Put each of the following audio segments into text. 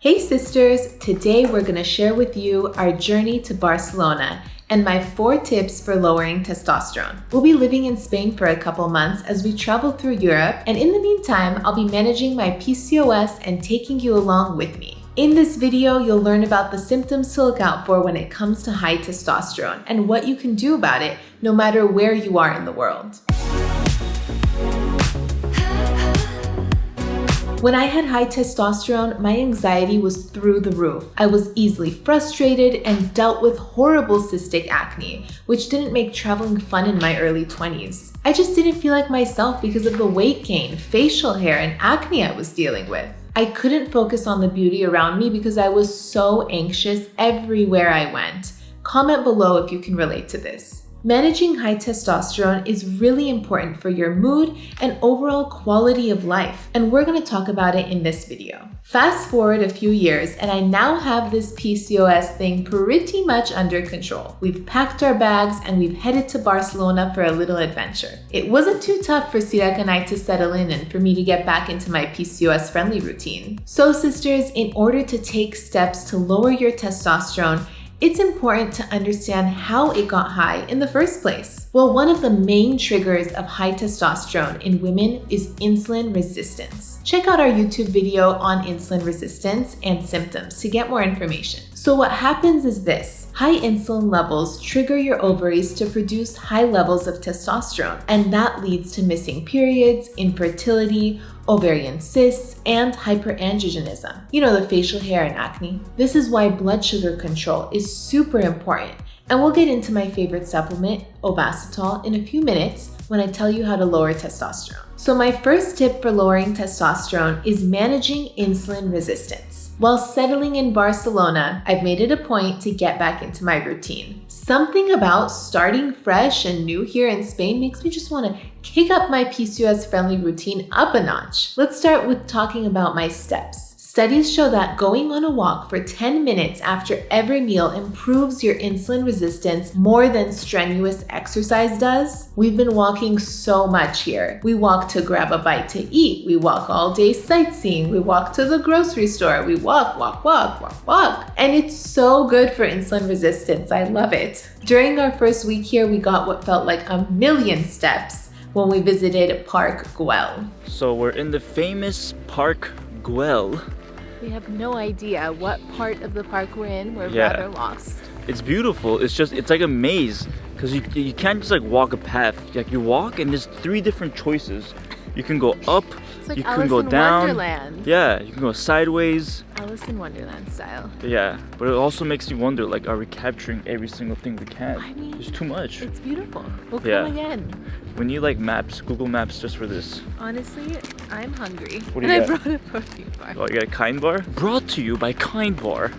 Hey sisters, today we're going to share with you our journey to Barcelona and my 4 tips for lowering testosterone. We'll be living in Spain for a couple months as we travel through Europe, and in the meantime, I'll be managing my PCOS and taking you along with me. In this video, you'll learn about the symptoms to look out for when it comes to high testosterone and what you can do about it no matter where you are in the world. When I had high testosterone, my anxiety was through the roof. I was easily frustrated and dealt with horrible cystic acne, which didn't make traveling fun in my early 20s. I just didn't feel like myself because of the weight gain, facial hair, and acne I was dealing with. I couldn't focus on the beauty around me because I was so anxious everywhere I went. Comment below if you can relate to this. Managing high testosterone is really important for your mood and overall quality of life, and we're going to talk about it in this video. Fast forward a few years, and I now have this PCOS thing pretty much under control. We've packed our bags and we've headed to Barcelona for a little adventure. It wasn't too tough for Sirak and I to settle in and for me to get back into my PCOS-friendly routine. So sisters, in order to take steps to lower your testosterone, it's important to understand how it got high in the first place. Well, one of the main triggers of high testosterone in women is insulin resistance. Check out our YouTube video on insulin resistance and symptoms to get more information. So what happens is this. High insulin levels trigger your ovaries to produce high levels of testosterone, and that leads to missing periods, infertility, ovarian cysts, and hyperandrogenism. You know, the facial hair and acne. This is why blood sugar control is super important, and we'll get into my favorite supplement, Ovasitol, in a few minutes when I tell you how to lower testosterone. So my first tip for lowering testosterone is managing insulin resistance. While settling in Barcelona, I've made it a point to get back into my routine. Something about starting fresh and new here in Spain makes me just want to kick up my PCOS-friendly routine up a notch. Let's start with talking about my steps. Studies show that going on a walk for 10 minutes after every meal improves your insulin resistance more than strenuous exercise does. We've been walking so much here. We walk to grab a bite to eat. We walk all day sightseeing. We walk to the grocery store. We walk. And it's so good for insulin resistance. I love it. During our first week here, we got what felt like a million steps when we visited Park Güell. So we're in the famous Park Güell. We have no idea what part of the park we're in. We're rather lost. It's beautiful. It's like a maze because you can't just like walk a path. Like you walk and there's 3 different choices. You can go up, it's like you Alice can go in down. Wonderland. Yeah, you can go sideways. Alice in Wonderland style. Yeah, but it also makes you wonder, like, are we capturing every single thing we can? I mean, there's too much. It's beautiful. We'll come again. We need like maps, Google Maps just for this. Honestly, I'm hungry. What do you got? I brought a protein bar. Oh, you got a Kind Bar? Brought to you by Kind Bar.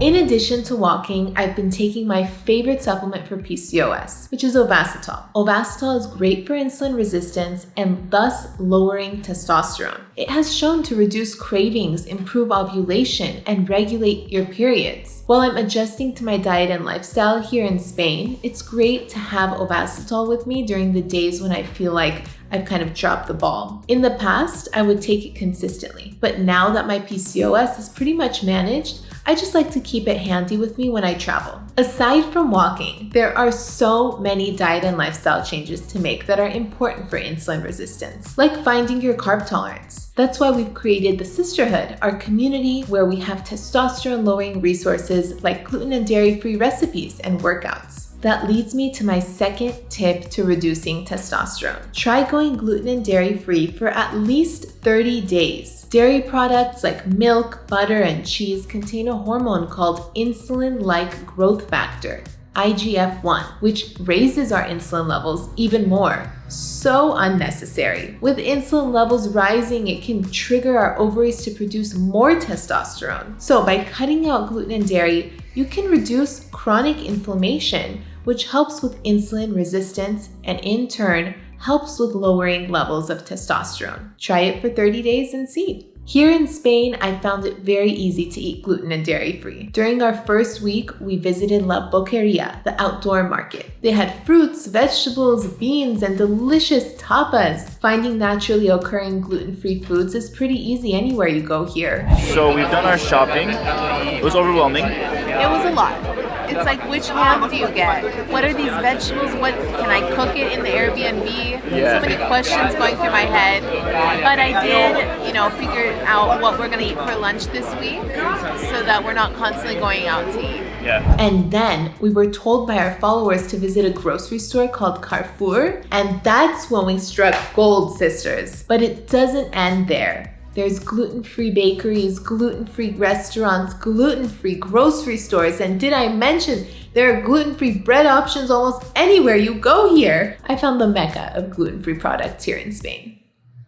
In addition to walking, I've been taking my favorite supplement for PCOS, which is Ovasitol. Ovasitol is great for insulin resistance and thus lowering testosterone. It has shown to reduce cravings, improve ovulation, and regulate your periods. While I'm adjusting to my diet and lifestyle here in Spain, it's great to have Ovasitol with me during the days when I feel like I've kind of dropped the ball. In the past, I would take it consistently, but now that my PCOS is pretty much managed, I just like to keep it handy with me when I travel. Aside from walking, there are so many diet and lifestyle changes to make that are important for insulin resistance, like finding your carb tolerance. That's why we've created the Sisterhood, our community where we have testosterone-lowering resources like gluten and dairy-free recipes and workouts. That leads me to my second tip to reducing testosterone. Try going gluten and dairy-free for at least 30 days. Dairy products like milk, butter, and cheese contain a hormone called insulin-like growth factor, IGF-1, which raises our insulin levels even more. So unnecessary. With insulin levels rising, it can trigger our ovaries to produce more testosterone. So by cutting out gluten and dairy, you can reduce chronic inflammation, which helps with insulin resistance and in turn helps with lowering levels of testosterone. Try it for 30 days and see. Here in Spain, I found it very easy to eat gluten and dairy-free. During our first week, we visited La Boqueria, the outdoor market. They had fruits, vegetables, beans, and delicious tapas. Finding naturally occurring gluten-free foods is pretty easy anywhere you go here. So we've done our shopping. It was overwhelming. It was a lot. It's like, which ham do you get? What are these vegetables? What can I cook it in the Airbnb? So many questions going through my head. But I did, figure out what we're gonna eat for lunch this week so that we're not constantly going out to eat. Yeah. And then we were told by our followers to visit a grocery store called Carrefour, and that's when we struck gold, sisters. But it doesn't end there. There's gluten-free bakeries, gluten-free restaurants, gluten-free grocery stores, and did I mention there are gluten-free bread options almost anywhere you go here? I found the mecca of gluten-free products here in Spain.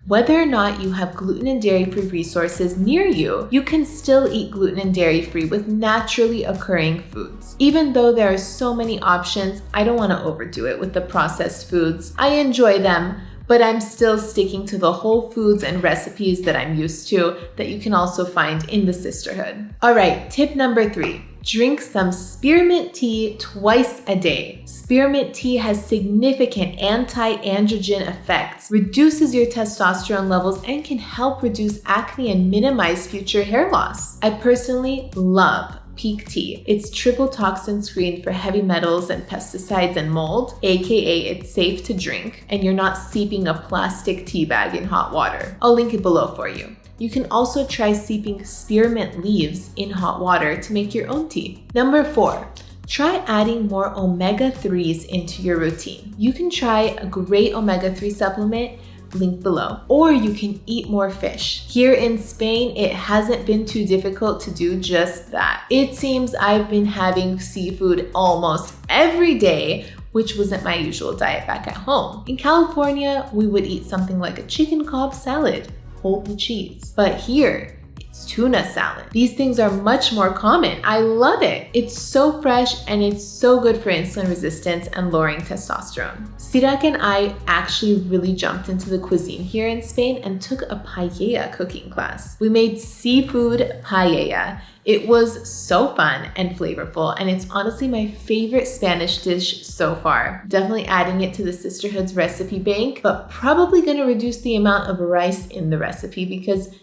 Whether or not you have gluten and dairy-free resources near you, you can still eat gluten and dairy-free with naturally occurring foods. Even though there are so many options, I don't want to overdo it with the processed foods. I enjoy them, but I'm still sticking to the whole foods and recipes that I'm used to that you can also find in the sisterhood. All right, tip number 3. Drink some spearmint tea twice a day. Spearmint tea has significant anti-androgen effects, reduces your testosterone levels, and can help reduce acne and minimize future hair loss. I personally love Peak Tea. It's triple toxin screened for heavy metals and pesticides and mold, aka it's safe to drink, and you're not seeping a plastic tea bag in hot water. I'll link it below for you. You can also try steeping spearmint leaves in hot water to make your own tea. Number 4. Try adding more omega-3s into your routine. You can try a great omega-3 supplement, link below, or you can eat more fish. Here in Spain, it hasn't been too difficult to do just that. It seems I've been having seafood almost every day, which wasn't my usual diet back at home. In California, we would eat something like a chicken Cobb salad, hold the cheese. But here, it's tuna salad. These things are much more common. I love it. It's so fresh and it's so good for insulin resistance and lowering testosterone. Sirak and I actually really jumped into the cuisine here in Spain and took a paella cooking class. We made seafood paella. It was so fun and flavorful, and it's honestly my favorite Spanish dish so far. Definitely adding it to the Sisterhood's recipe bank, but probably gonna reduce the amount of rice in the recipe because,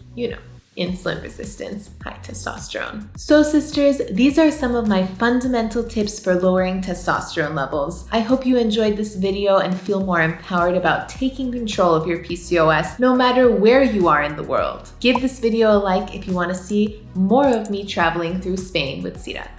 insulin resistance, high testosterone. So sisters, these are some of my fundamental tips for lowering testosterone levels. I hope you enjoyed this video and feel more empowered about taking control of your PCOS no matter where you are in the world. Give this video a like if you want to see more of me traveling through Spain with Sirak.